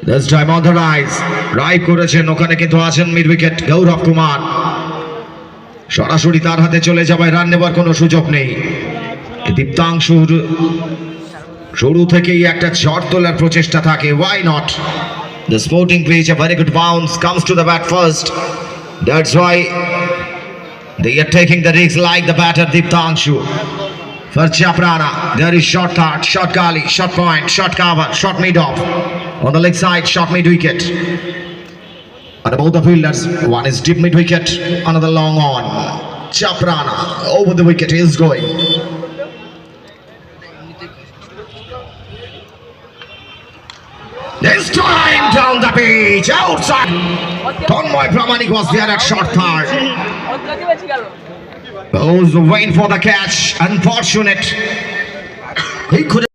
This time on the rise. Right করেছেন ওখানে কিন্তু আছেন মিড উইকেট গৌরব কুমার। সরাসরি তার হাতে চলে যাবে, রান নেবার কোনো সুযোগ নেই। দীপ্তাংশুর শুরু থেকেই একটা ঝড় তোলার প্রচেষ্টা থাকে। Why not? The sporting pitch, a very good bounce, comes to the bat first. That's why they are taking the risk like the batter Diptangshu. For Chaprana, there is short third, short gully, short point, short cover, short mid off. On the leg side, short mid wicket. And both the fielders, one is deep mid wicket, another long on. Chaprana over the wicket is going. This time down the pitch, outside. Tanmoy Pramanik was there at short third. Those waiting for the catch, unfortunate. He couldn't.